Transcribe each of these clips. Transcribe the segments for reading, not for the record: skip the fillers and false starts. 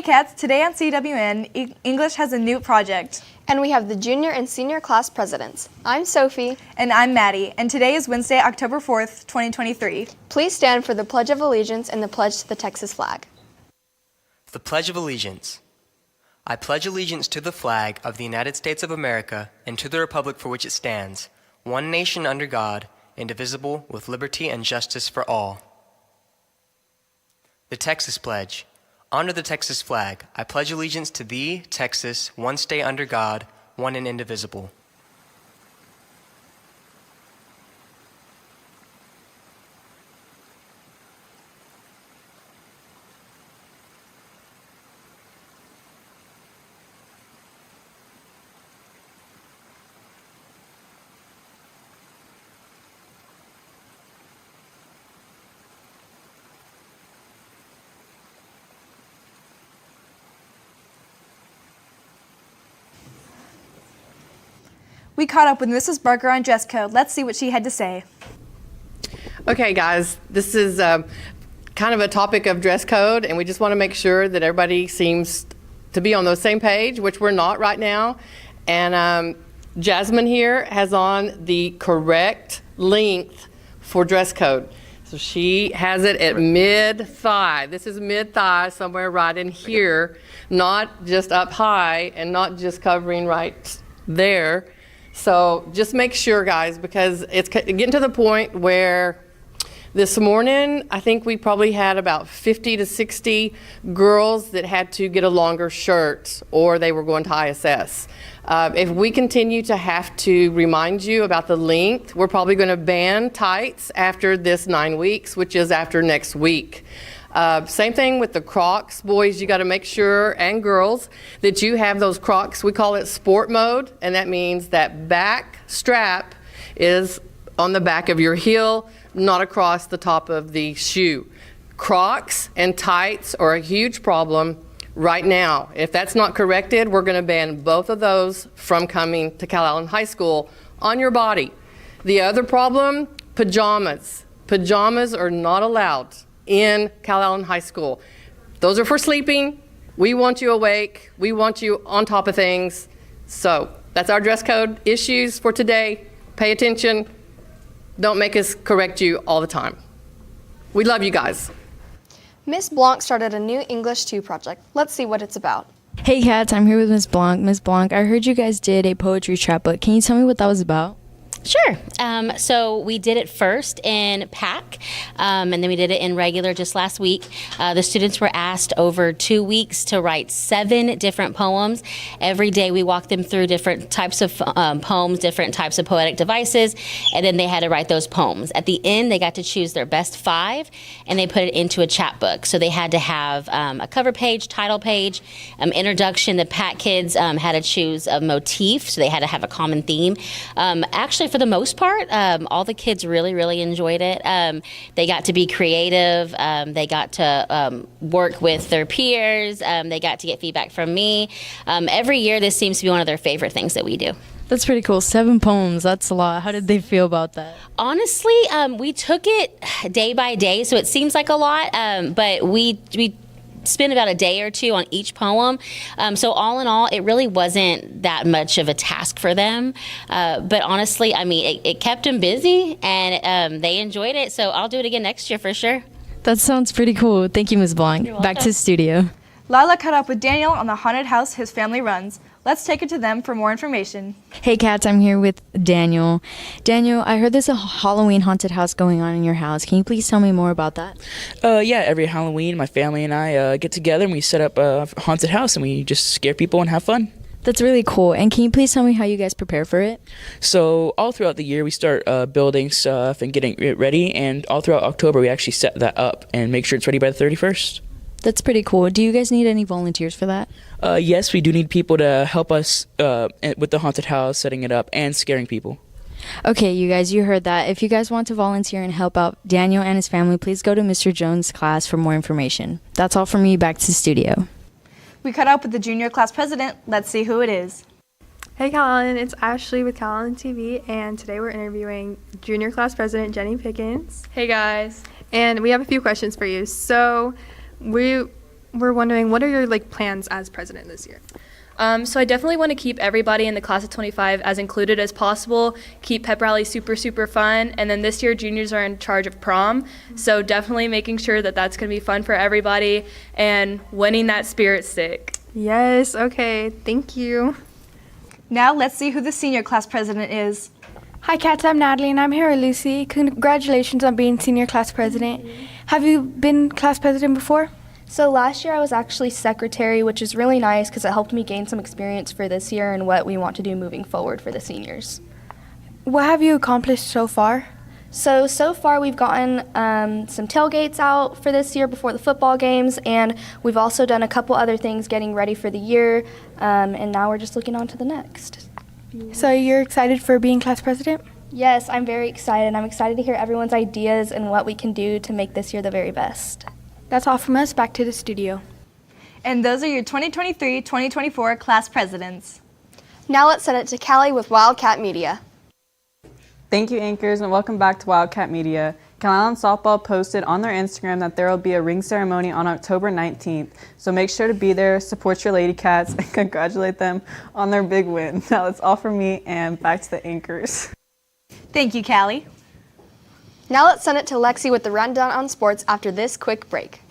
Cats, today on CWN, English has a new project. And we have the junior and senior class presidents. I'm Sophie. And I'm Maddie, and today is Wednesday, October 4th, 2023. Please stand for the Pledge of Allegiance and the pledge to the Texas flag. The Pledge of Allegiance. I pledge allegiance to the flag of the United States of America and to the republic for which it stands, one nation under God, indivisible, with liberty and justice for all. The Texas Pledge. Under the Texas flag, I pledge allegiance to thee, Texas, one state under God, one and indivisible. We caught up with Mrs. Barker on dress code. Let's see what she had to say. Okay, guys, this is kind of a topic of dress code, and we just want to make sure that everybody seems to be on the same page, which we're not right now. And Jasmine here has on the correct length for dress code. So she has it at mid-thigh. This is mid-thigh, somewhere right in here, not just up high and not just covering right there. So just make sure, guys, because it's getting to the point where this morning, I think we probably had about 50 to 60 girls that had to get a longer shirt or they were going to ISS. If we continue to have to remind you about the length, we're probably going to ban tights after this 9 weeks, which is after next week. Same thing with the Crocs. Boys, you got to make sure, and girls, that you have those Crocs. We call it sport mode, and that means that back strap is on the back of your heel, not across the top of the shoe. Crocs and tights are a huge problem right now. If that's not corrected, we're going to ban both of those from coming to Calallen High School on your body. The other problem, pajamas. Pajamas are not allowed in Calallen High School. Those are for sleeping. We want you awake. We want you on top of things. So that's our dress code issues for today. Pay attention. Don't make us correct you all the time. We love you guys. Miss Blanc started a new English 2 project. Let's see what it's about. Hey cats, I'm here with Miss Blanc. Miss Blanc, I heard you guys did a poetry chapbook. Can you tell me what that was about? Sure. So we did it first in PAC, and then we did it in regular just last week. The students were asked over 2 weeks to write 7 different poems. Every day we walked them through different types of poems, different types of poetic devices, and then they had to write those poems. At the end, they got to choose their best 5, and they put it into a chapbook. So they had to have a cover page, title page, introduction. The PAC kids had to choose a motif, so they had to have a common theme. Actually, for the most part, all the kids really enjoyed it. They got to be creative. They got to work with their peers. They got to get feedback from me. Every year, this seems to be one of their favorite things that we do. That's pretty cool. 7 poems. That's a lot. How did they feel about that? Honestly, we took it day by day, so it seems like a lot, but we spend about a day or 2 on each poem. So all in all, it really wasn't that much of a task for them. But honestly, I mean, it kept them busy, and they enjoyed it. So I'll do it again next year for sure. That sounds pretty cool. Thank you, Ms. Blanc. Back to the studio. Lila caught up with Daniel on the haunted house his family runs. Let's take it to them for more information. Hey cats, I'm here with Daniel. Daniel, I heard there's a Halloween haunted house going on in your house. Can you please tell me more about that? Yeah, every Halloween, my family and I get together and we set up a haunted house and we just scare people and have fun. That's really cool. And can you please tell me how you guys prepare for it? So all throughout the year, we start building stuff and getting it ready. And all throughout October, we actually set that up and make sure it's ready by the 31st. That's pretty cool. Do you guys need any volunteers for that? Yes, we do need people to help us with the haunted house, setting it up, and scaring people. Okay, you guys, you heard that. If you guys want to volunteer and help out Daniel and his family, please go to Mr. Jones' class for more information. That's all from me. Back to the studio. We caught up with the junior class president. Let's see who it is. Hey Calallen, it's Ashley with Calallen TV, and today we're interviewing junior class president Jenny Pickens. Hey guys. And we have a few questions for you. So we we're wondering, what are your plans as president this year? So I definitely want to keep everybody in the class of 25 as included as possible, keep pep rally super, super fun, and then this year juniors are in charge of prom, so definitely making sure that that's going to be fun for everybody and winning that spirit stick. Yes, okay, thank you. Now let's see who the senior class president is. Hi Cats, I'm Natalie and I'm here with Lucy. Congratulations on being senior class president. Have you been class president before? So last year I was actually secretary, which is really nice because it helped me gain some experience for this year and what we want to do moving forward for the seniors. What have you accomplished so far? So far we've gotten some tailgates out for this year before the football games, and we've also done a couple other things getting ready for the year, and now we're just looking on to the next. So you're excited for being class president? Yes, I'm very excited. I'm excited to hear everyone's ideas and what we can do to make this year the very best. That's all from us. Back to the studio. And those are your 2023-2024 class presidents. Now let's send it to Callie with Wildcat Media. Thank you, anchors, and welcome back to Wildcat Media. Calallen Softball posted on their Instagram that there will be a ring ceremony on October 19th, so make sure to be there, support your Lady Cats, and congratulate them on their big win. Now that's all from me, and back to the anchors. Thank you, Callie. Now let's send it to Lexi with the rundown on sports after this quick break.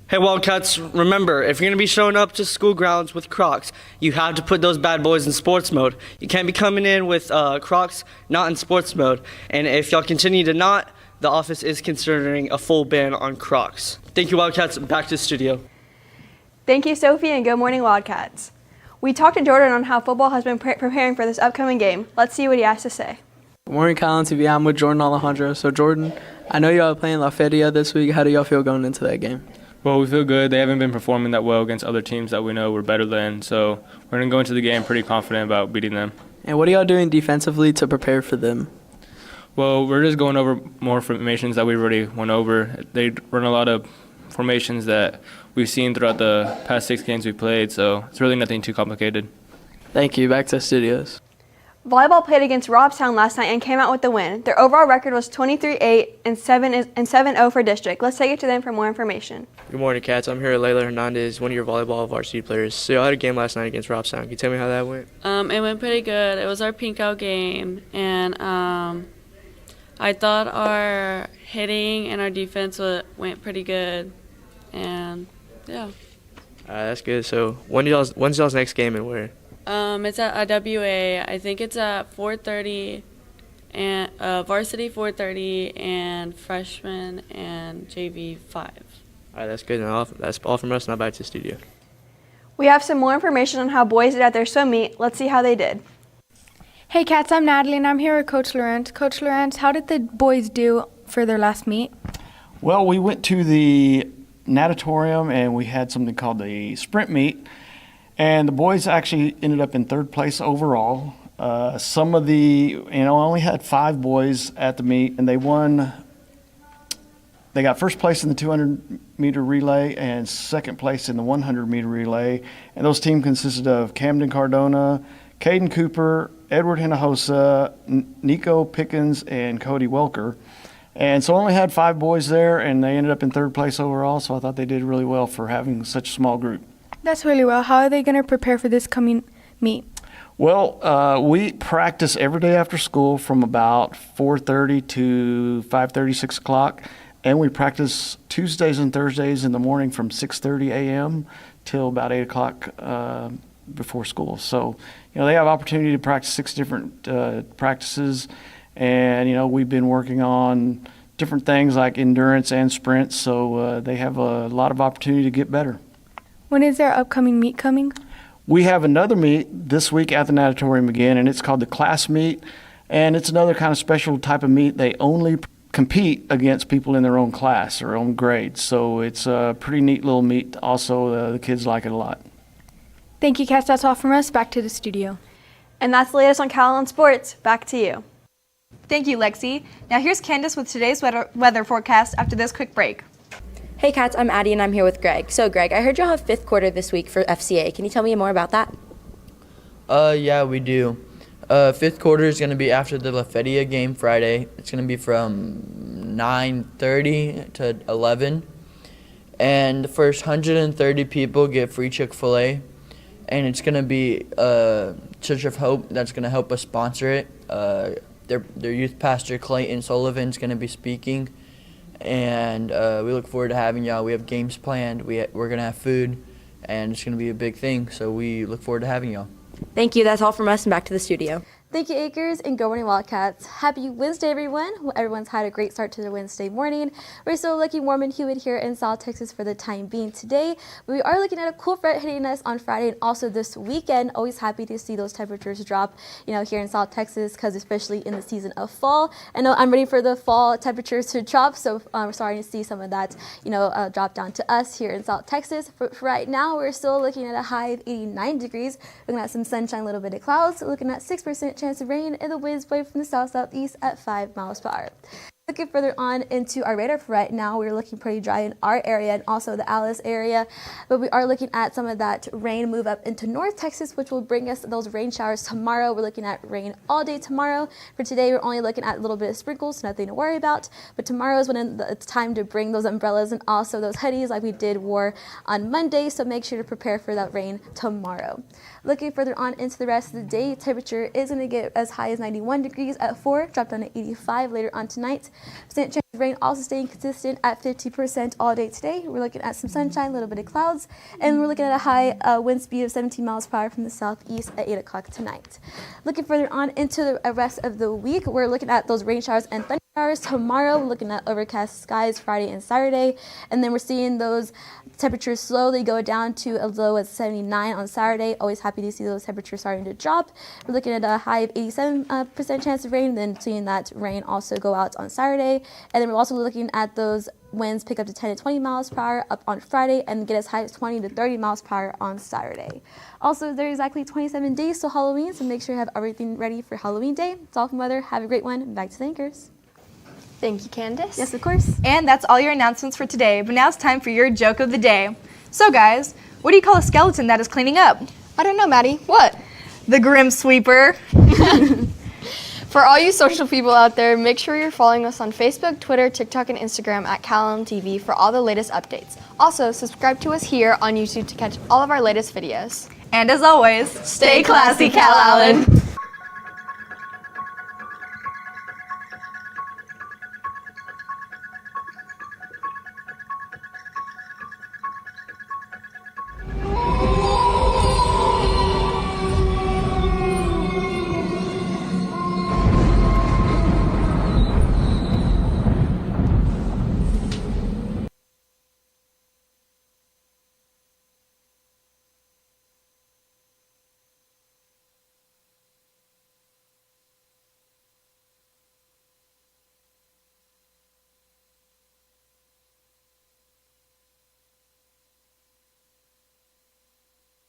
Hey Wildcats, remember, if you're going to be showing up to school grounds with Crocs, you have to put those bad boys in sports mode. You can't be coming in with Crocs not in sports mode. And if y'all continue to not, the office is considering a full ban on Crocs. Thank you, Wildcats. Back to the studio. Thank you, Sophie, and good morning, Wildcats. We talked to Jordan on how football has been preparing for this upcoming game. Let's see what he has to say. Good morning, Calallen TV. I'm with Jordan Alejandro. So, Jordan, I know y'all are playing La Feria this week. How do y'all feel going into that game? Well, we feel good. They haven't been performing that well against other teams that we know we're better than. So we're going to go into the game pretty confident about beating them. And what are y'all doing defensively to prepare for them? Well, we're just going over more formations that we already went over. They run a lot of formations that we've seen throughout the past 6 games we played. So it's really nothing too complicated. Thank you. Back to the studios. Volleyball played against Robstown last night and came out with the win. Their overall record was 23-8 and 7-0 for district. Let's take it to them for more information. Good morning, Cats. I'm here with Layla Hernandez, one of your volleyball varsity players. So y'all had a game last night against Robstown. Can you tell me how that went? It went pretty good. It was our pink out game, and I thought our hitting and our defense went pretty good, and yeah. That's good. So when's y'all's next game and where? It's at IWA. I think it's at 4:30, and varsity 4:30, and freshman and JV 5. All right, that's good. That's all from us. Now back to the studio. We have some more information on how boys did at their swim meet. Let's see how they did. Hey Cats, I'm Natalie and I'm here with Coach Lawrence. Coach Lawrence, how did the boys do for their last meet? Well, we went to the natatorium and we had something called the sprint meet. And the boys actually ended up in 3rd place overall. Only had 5 boys at the meet, and they won. They got 1st place in the 200-meter relay and 2nd place in the 100-meter relay. And those teams consisted of Camden Cardona, Caden Cooper, Edward Hinojosa, Nico Pickens, and Cody Welker. And so only had 5 boys there, and they ended up in 3rd place overall. So I thought they did really well for having such a small group. That's really well. How are they going to prepare for this coming meet? Well, we practice every day after school from about 4:30 to 5:30, 6 o'clock. And we practice Tuesdays and Thursdays in the morning from 6:30 a.m. till about 8 o'clock before school. So, they have opportunity to practice 6 different practices. And, we've been working on different things like endurance and sprints. So they have a lot of opportunity to get better. When is their upcoming meet coming? We have another meet this week at the natatorium again, and it's called the class meet. And it's another kind of special type of meet. They only compete against people in their own class or own grade. So it's a pretty neat little meet. Also, the kids like it a lot. Thank you, Cass. That's all from us. Back to the studio. And that's the latest on Calallen Sports. Back to you. Thank you, Lexi. Now here's Candace with today's weather forecast after this quick break. Hey Cats, I'm Addie and I'm here with Greg. So Greg, I heard y'all have 5th quarter this week for FCA. Can you tell me more about that? Yeah, we do. 5th quarter is going to be after the La Feria game Friday. It's going to be from 9:30 to 11. And the first 130 people get free Chick-fil-A. And it's going to be Church of Hope that's going to help us sponsor it. Their youth pastor, Clayton Sullivan, is going to be speaking. And we look forward to having y'all. We have games planned. We're going to have food. And it's going to be a big thing. So we look forward to having y'all. Thank you. That's all from us, and back to the studio. Thank you, Acres, and good morning, Wildcats. Happy Wednesday, everyone. Well, everyone's had a great start to their Wednesday morning. We're still looking warm and humid here in South Texas for the time being today, but we are looking at a cool front hitting us on Friday and also this weekend. Always happy to see those temperatures drop, here in South Texas, because especially in the season of fall. I know I'm ready for the fall temperatures to drop, so we're starting to see some of that, drop down to us here in South Texas. For right now, we're still looking at a high of 89 degrees, looking at some sunshine, a little bit of clouds, looking at 6% chance of rain, and the winds blowing from the south-southeast at 5 miles per hour. Looking further on into our radar for right now, we're looking pretty dry in our area and also the Alice area, but we are looking at some of that rain move up into North Texas, which will bring us those rain showers tomorrow. We're looking at rain all day tomorrow. For today, we're only looking at a little bit of sprinkles, nothing to worry about, but tomorrow is when it's time to bring those umbrellas and also those hoodies like we did wore on Monday, so make sure to prepare for that rain tomorrow. Looking further on into the rest of the day, temperature is going to get as high as 91 degrees at 4, drop down to 85 later on tonight. Percent chance of rain also staying consistent at 50% all day today. We're looking at some sunshine, a little bit of clouds, and we're looking at a high wind speed of 17 miles per hour from the southeast at 8 o'clock tonight. Looking further on into the rest of the week, we're looking at those rain showers and thunder showers tomorrow. We're looking at overcast skies Friday and Saturday, and then we're seeing those temperatures slowly go down to as low as 79 on Saturday. Always happy to see those temperatures starting to drop. We're looking at a high of 87% chance of rain, then seeing that rain also go out on Saturday. And then we're also looking at those winds pick up to 10 to 20 miles per hour up on Friday and get as high as 20 to 30 miles per hour on Saturday. Also, there are exactly 27 days till Halloween, so make sure you have everything ready for Halloween Day. It's all from weather. Have a great one. Back to the anchors. Thank you, Candace. Yes, of course. And that's all your announcements for today, but now it's time for your joke of the day. So guys, what do you call a skeleton that is cleaning up? I don't know, Maddie. What? The Grim Sweeper. For all you social people out there, make sure you're following us on Facebook, Twitter, TikTok, and Instagram at Calallen TV for all the latest updates. Also, subscribe to us here on YouTube to catch all of our latest videos. And as always, stay classy, Calallen.